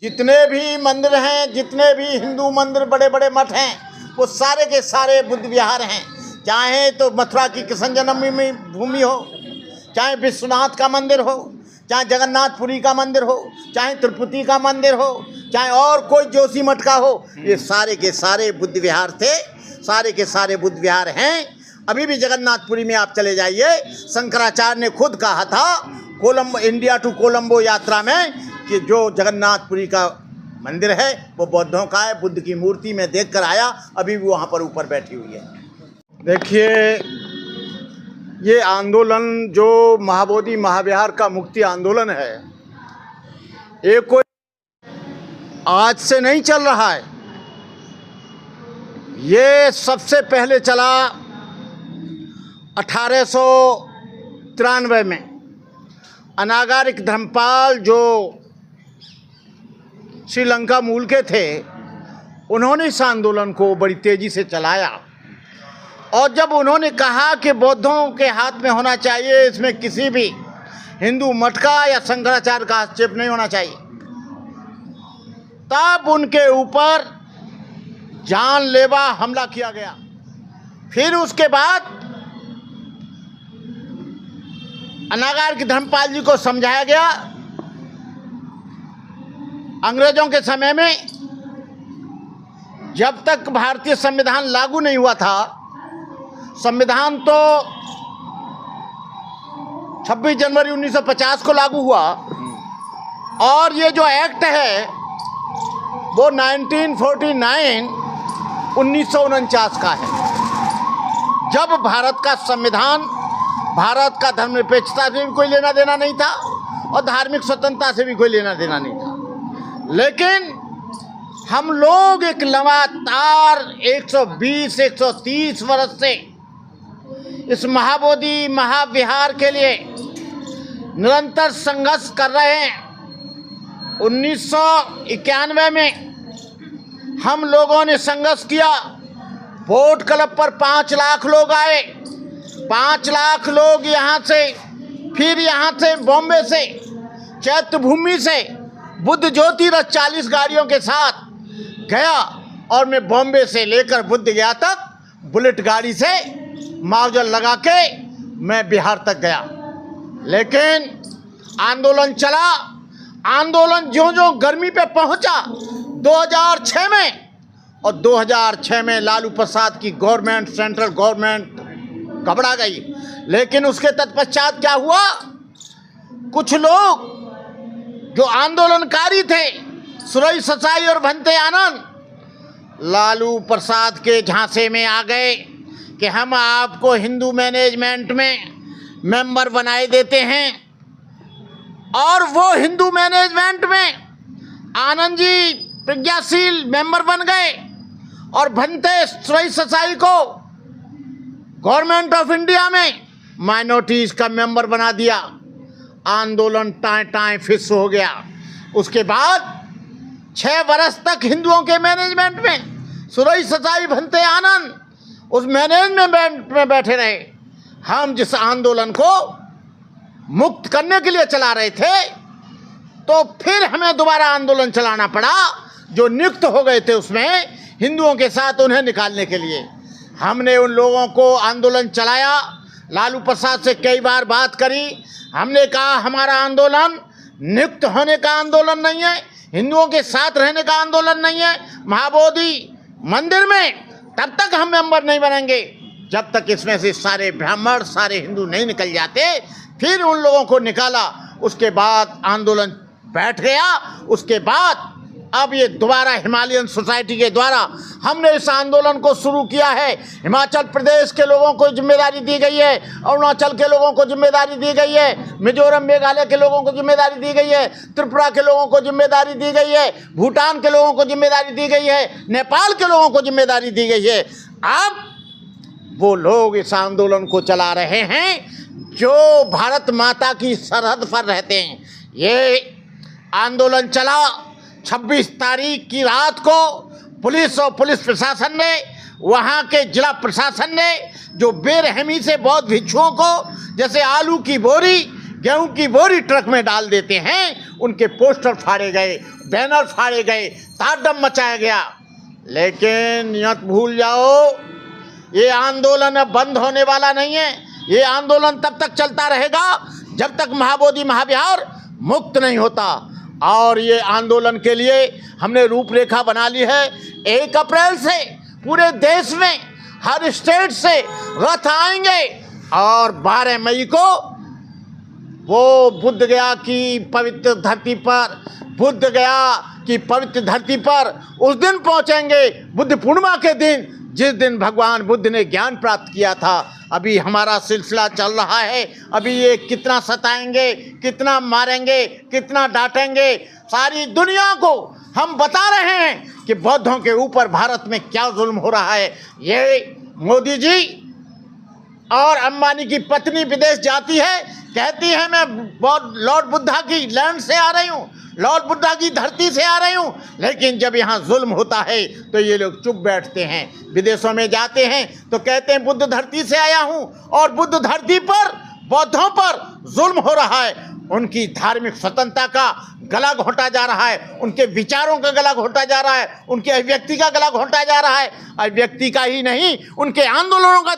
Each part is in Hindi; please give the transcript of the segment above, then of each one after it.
जितने भी मंदिर हैं, जितने भी हिंदू मंदिर, बड़े बड़े मठ हैं, वो सारे के सारे बुद्ध विहार हैं। चाहे तो मथुरा की कृष्ण जन्मभूमि भूमि हो, चाहे विश्वनाथ का मंदिर हो, चाहे जगन्नाथपुरी का मंदिर हो, चाहे तिरुपति का मंदिर हो, चाहे और कोई जोशी मठ का हो, ये सारे के सारे बुद्ध विहार थे, सारे के सारे बुद्ध विहार हैं। अभी भी जगन्नाथपुरी में आप चले जाइए, शंकराचार्य ने खुद कहा था कोलंबो, इंडिया टू कोलंबो यात्रा में, कि जो जगन्नाथपुरी का मंदिर है वो बौद्धों का है। बुद्ध की मूर्ति में देख कर आया, अभी भी वहाँ पर ऊपर बैठी हुई है। देखिए, ये आंदोलन जो महाबोधि महाविहार का मुक्ति आंदोलन है, ये कोई आज से नहीं चल रहा है। ये सबसे पहले चला 1893 में। अनागारिक धर्मपाल जो श्रीलंका मूल के थे, उन्होंने इस आंदोलन को बड़ी तेजी से चलाया। और जब उन्होंने कहा कि बौद्धों के हाथ में होना चाहिए, इसमें किसी भी हिंदू मठ का या शंकराचार्य का हस्तक्षेप नहीं होना चाहिए, तब उनके ऊपर जानलेवा हमला किया गया। फिर उसके बाद अनागारिक धर्मपाल जी को समझाया गया। अंग्रेजों के समय में जब तक भारतीय संविधान लागू नहीं हुआ था, संविधान तो 26 जनवरी 1950 को लागू हुआ, और ये जो एक्ट है वो 1949 का है। जब भारत का संविधान, भारत का धर्मनिरपेक्षता से भी कोई लेना देना नहीं था और धार्मिक स्वतंत्रता से भी कोई लेना देना नहीं था, लेकिन हम लोग एक लगातार 120-130 वर्ष से इस महाबोधि महाविहार के लिए निरंतर संघर्ष कर रहे हैं। 1991 में हम लोगों ने संघर्ष किया। बोट क्लब पर 5 लाख लोग आए, 5 लाख लोग यहाँ से, फिर यहाँ से बॉम्बे से, चैत्यभूमि से बुद्ध ज्योति रथ 40 गाड़ियों के साथ गया, और मैं बॉम्बे से लेकर बुद्ध गया तक बुलेट गाड़ी से मावजल लगा के मैं बिहार तक गया। लेकिन आंदोलन चला। आंदोलन ज्यों-ज्यों गर्मी पे पहुंचा 2006 में, और 2006 में लालू प्रसाद की गवर्नमेंट, सेंट्रल गवर्नमेंट घबरा गई। लेकिन उसके तत्पश्चात क्या हुआ, कुछ लोग जो आंदोलनकारी थे, सुरेश ससाई और भंते आनंद, लालू प्रसाद के झांसे में आ गए कि हम आपको हिंदू मैनेजमेंट में मेंबर बनाए देते हैं। और वो हिंदू मैनेजमेंट में आनंद जी प्रज्ञाशील मेंबर बन गए, और भंते सुरेश ससाई को गवर्नमेंट ऑफ इंडिया में माइनॉरिटीज का मेंबर बना दिया। आंदोलन टाएं फिस हो गया। उसके बाद 6 वर्ष तक हिंदुओं के मैनेजमेंट में सुरेश ससाई, भंते आनंद उस मैनेजमेंट में बैठे रहे। हम जिस आंदोलन को मुक्त करने के लिए चला रहे थे, तो फिर हमें दोबारा आंदोलन चलाना पड़ा। जो नियुक्त हो गए थे उसमें हिंदुओं के साथ, उन्हें निकालने के लिए हमने उन लोगों को आंदोलन चलाया। लालू प्रसाद से कई बार बात करी। हमने कहा हमारा आंदोलन नियुक्त होने का आंदोलन नहीं है, हिंदुओं के साथ रहने का आंदोलन नहीं है। महाबोधि मंदिर में तब तक हम मेंबर नहीं बनेंगे जब तक इसमें से सारे ब्राह्मण, सारे हिंदू नहीं निकल जाते। फिर उन लोगों को निकाला। उसके बाद आंदोलन बैठ गया। उसके बाद अब ये दोबारा हिमालयन सोसाइटी के द्वारा हमने इस आंदोलन को शुरू किया है। हिमाचल प्रदेश के लोगों को जिम्मेदारी दी गई है, अरुणाचल के लोगों को जिम्मेदारी दी गई है, मिजोरम मेघालय के लोगों को जिम्मेदारी दी गई है, त्रिपुरा के लोगों को जिम्मेदारी दी गई है, भूटान के लोगों को जिम्मेदारी दी गई है, नेपाल के लोगों को जिम्मेदारी दी गई है। अब वो लोग इस आंदोलन को चला रहे हैं जो भारत माता की सरहद पर रहते हैं। ये आंदोलन चला 26 तारीख की रात को। पुलिस और पुलिस प्रशासन ने, वहाँ के जिला प्रशासन ने, जो बेरहमी से बौद्ध भिक्षुओं को जैसे आलू की बोरी गेहूं की बोरी ट्रक में डाल देते हैं, उनके पोस्टर फाड़े गए, बैनर फाड़े गए, ताड़म मचाया गया। लेकिन यह भूल जाओ, ये आंदोलन अब बंद होने वाला नहीं है। ये आंदोलन तब तक चलता रहेगा जब तक महाबोधि महाविहार मुक्त नहीं होता। और ये आंदोलन के लिए हमने रूपरेखा बना ली है। 1 अप्रैल से पूरे देश में हर स्टेट से रथ आएंगे और 12 मई को वो बुद्ध गया की पवित्र धरती पर, बुद्ध गया की पवित्र धरती पर उस दिन पहुंचेंगे, बुद्ध पूर्णिमा के दिन, जिस दिन भगवान बुद्ध ने ज्ञान प्राप्त किया था। अभी हमारा सिलसिला चल रहा है। अभी ये कितना सताएंगे, कितना मारेंगे, कितना डांटेंगे, सारी दुनिया को हम बता रहे हैं कि बौद्धों के ऊपर भारत में क्या जुल्म हो रहा है। ये मोदी जी और अंबानी की पत्नी विदेश जाती है, कहती है मैं लॉर्ड बुद्धा की लैंड से आ रही हूँ, लॉर्ड बुद्धा की धरती से आ रही हूँ। लेकिन जब यहाँ जुल्म होता है तो ये लोग चुप बैठते हैं। विदेशों में जाते हैं तो कहते हैं बुद्ध धरती से आया हूँ, और बुद्ध धरती पर बौद्धों पर जुल्म हो रहा है। उनकी धार्मिक स्वतंत्रता का गला घोंटा जा रहा है, उनके विचारों का गला घोंटा जा रहा है, उनके अभिव्यक्ति का गला घोंटा जा रहा है। अभिव्यक्ति का ही नहीं, उनके आंदोलनों का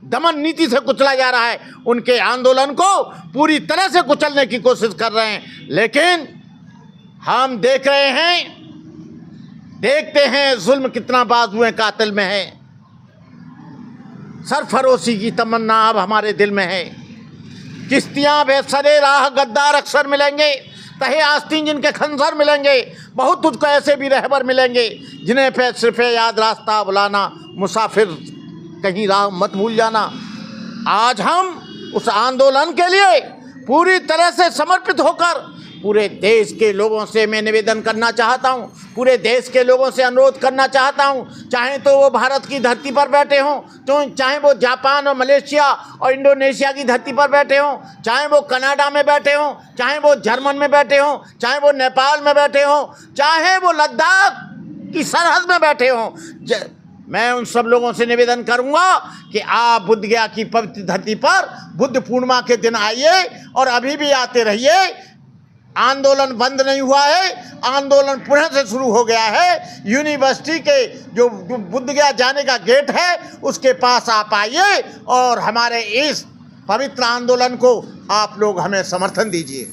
दमन नीति से कुचला जा रहा है। उनके आंदोलन को पूरी तरह से कुचलने की कोशिश कर रहे हैं। लेकिन हम देख रहे हैं, देखते हैं जुल्म कितना बाजुए कातिल में है। सरफरोशी की तमन्ना अब हमारे दिल में है। किश्तियाँ बेसरे राह गद्दार अक्सर मिलेंगे, तहे आस्तीन जिनके खंजर मिलेंगे। बहुत तुझको ऐसे भी रहबर मिलेंगे जिन्हें पे सिर्फ याद रास्ता बुलाना, मुसाफिर कहीं राह मत भूल जाना। आज हम उस आंदोलन के लिए पूरी तरह से समर्पित होकर पूरे देश के लोगों से मैं निवेदन करना चाहता हूं, पूरे देश के लोगों से अनुरोध करना चाहता हूं, चाहे तो वो भारत की धरती पर बैठे हों, तो चाहे वो जापान और मलेशिया और इंडोनेशिया की धरती पर बैठे हों, चाहे वो कनाडा में बैठे हों, चाहे वो जर्मन में बैठे हों, चाहे वो नेपाल में बैठे हों, चाहे वो लद्दाख की सरहद में बैठे हों। मैं उन सब लोगों से निवेदन करूंगा कि आप बुद्ध गया की पवित्र धरती पर बुद्ध पूर्णिमा के दिन आइए और अभी भी आते रहिए। आंदोलन बंद नहीं हुआ है, आंदोलन पुनः से शुरू हो गया है। यूनिवर्सिटी के जो बुद्ध गया जाने का गेट है उसके पास आप आइए और हमारे इस पवित्र आंदोलन को आप लोग हमें समर्थन दीजिए।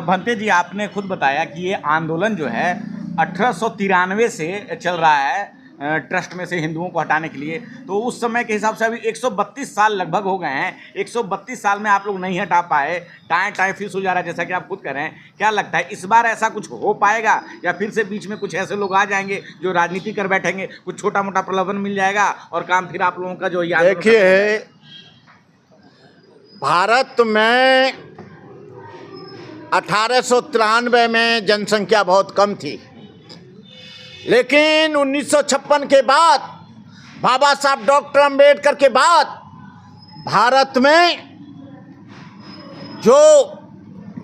भंते जी, आपने खुद बताया कि ये आंदोलन जो है 1893 से चल रहा है ट्रस्ट में से हिंदुओं को हटाने के लिए। तो उस समय के हिसाब से अभी 132 साल लगभग हो गए हैं। 132 साल में आप लोग नहीं हटा पाए, टाइम फिक्स हो जा रहा है जैसा कि आप खुद कह रहे हैं। क्या लगता है इस बार ऐसा कुछ हो पाएगा, या फिर से बीच में कुछ ऐसे लोग आ जाएंगे जो राजनीति कर बैठेंगे, कुछ छोटा मोटा प्रलोभन मिल जाएगा और काम फिर आप लोगों का जो याद? देखिए, भारत में 1893 में जनसंख्या बहुत कम थी, लेकिन 1956 के बाद, बाबा साहब डॉक्टर अंबेडकर के बाद भारत में जो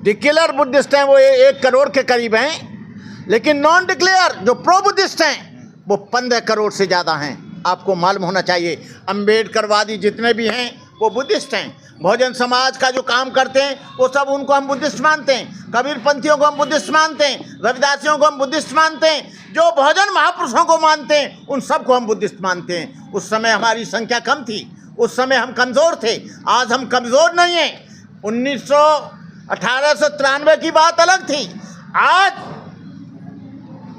डिक्लेयर बुद्धिस्ट हैं वो 1 करोड़ के करीब हैं, लेकिन नॉन डिक्लेयर जो प्रो बुद्धिस्ट हैं वो 15 करोड़ से ज़्यादा हैं। आपको मालूम होना चाहिए, अंबेडकरवादी जितने भी हैं वो बुद्धिस्ट हैं। बहुजन समाज का जो काम करते हैं वो सब उनको हम बुद्धिस्ट मानते हैं। कबीरपंथियों को हम बुद्धिस्ट मानते हैं, रविदासियों को हम बुद्धिस्ट मानते हैं, जो बहुजन महापुरुषों को मानते हैं उन सब को हम बुद्धिस्ट मानते हैं। उस समय हमारी संख्या कम थी, उस समय हम कमज़ोर थे, आज हम कमज़ोर नहीं हैं। 1893 की बात अलग थी, आज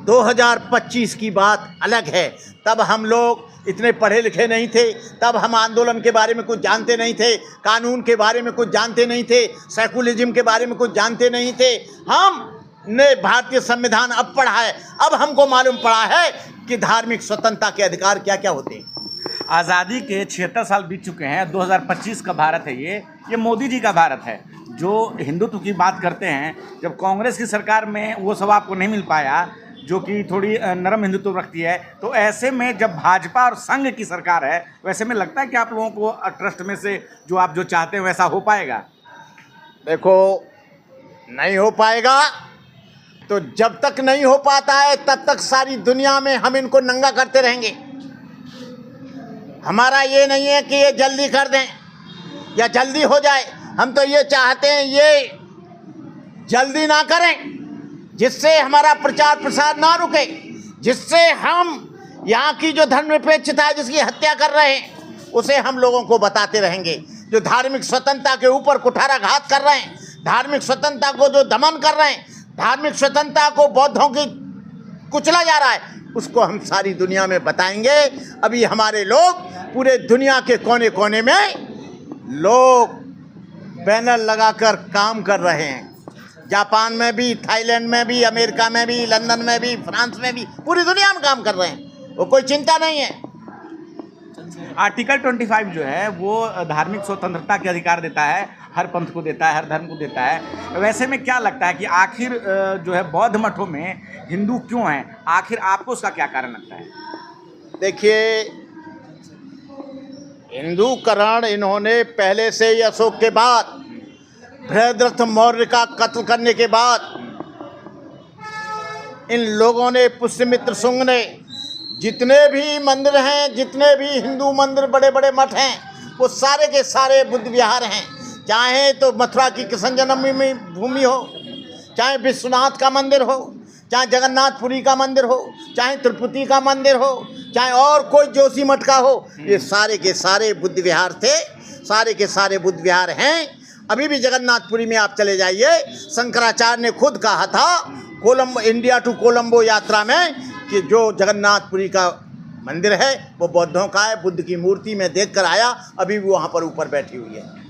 2025 की बात अलग है। तब हम लोग इतने पढ़े लिखे नहीं थे, तब हम आंदोलन के बारे में कुछ जानते नहीं थे, कानून के बारे में कुछ जानते नहीं थे, सेकुलरिज्म के बारे में कुछ जानते नहीं थे। हमने भारतीय संविधान अब पढ़ा है, अब हमको मालूम पड़ा है कि धार्मिक स्वतंत्रता के अधिकार क्या क्या होते हैं। आज़ादी के 76 साल बीत चुके हैं, 2025 का भारत है ये मोदी जी का भारत है जो हिंदुत्व की बात करते हैं। जब कांग्रेस की सरकार में वो सब आपको नहीं मिल पाया जो कि थोड़ी नरम हिंदुत्व रखती है, तो ऐसे में जब भाजपा और संघ की सरकार है, वैसे में लगता है कि आप लोगों को ट्रस्ट में से जो आप जो चाहते हैं वैसा हो पाएगा? देखो, नहीं हो पाएगा तो जब तक नहीं हो पाता है तब तक सारी दुनिया में हम इनको नंगा करते रहेंगे। हमारा ये नहीं है कि ये जल्दी कर दें या जल्दी हो जाए, हम तो ये चाहते हैं ये जल्दी ना करें, जिससे हमारा प्रचार प्रसार ना रुके, जिससे हम यहाँ की जो धर्मनिरपेक्षता है जिसकी हत्या कर रहे हैं उसे हम लोगों को बताते रहेंगे। जो धार्मिक स्वतंत्रता के ऊपर कुठाराघात कर रहे हैं, धार्मिक स्वतंत्रता को जो दमन कर रहे हैं, धार्मिक स्वतंत्रता को बौद्धों की कुचला जा रहा है, उसको हम सारी दुनिया में बताएंगे। अभी हमारे लोग पूरे दुनिया के कोने कोने में लोग बैनर लगाकर काम कर रहे हैं, जापान में भी, थाईलैंड में भी, अमेरिका में भी, लंदन में भी, फ्रांस में भी, पूरी दुनिया में काम कर रहे हैं। वो कोई चिंता नहीं है। आर्टिकल 25 जो है वो धार्मिक स्वतंत्रता के अधिकार देता है, हर पंथ को देता है, हर धर्म को देता है। वैसे में क्या लगता है कि आखिर जो है बौद्ध मठों में हिंदू क्यों हैं? आखिर आपको उसका क्या कारण लगता है? देखिए, हिंदूकरण इन्होंने पहले से ही अशोक के बाद, बृहद्रथ मौर्य का कत्ल करने के बाद इन लोगों ने, पुष्यमित्र शुंग ने, जितने भी मंदिर हैं, जितने भी हिंदू मंदिर, बड़े बड़े मठ हैं, वो सारे के सारे बुद्ध विहार हैं। चाहे तो मथुरा की कृष्ण जन्मभूमि भूमि हो, चाहे विश्वनाथ का मंदिर हो, चाहे जगन्नाथपुरी का मंदिर हो, चाहे तिरुपति का मंदिर हो, चाहे और कोई जोशी मठ का हो, ये सारे के सारे बुद्ध विहार थे, सारे के सारे बुद्ध विहार हैं। अभी भी जगन्नाथपुरी में आप चले जाइए, शंकराचार्य ने खुद कहा था कोलंबो, इंडिया टू कोलंबो यात्रा में, कि जो जगन्नाथपुरी का मंदिर है वो बौद्धों का है। बुद्ध की मूर्ति में देख कर आया, अभी भी वहाँ पर ऊपर बैठी हुई है।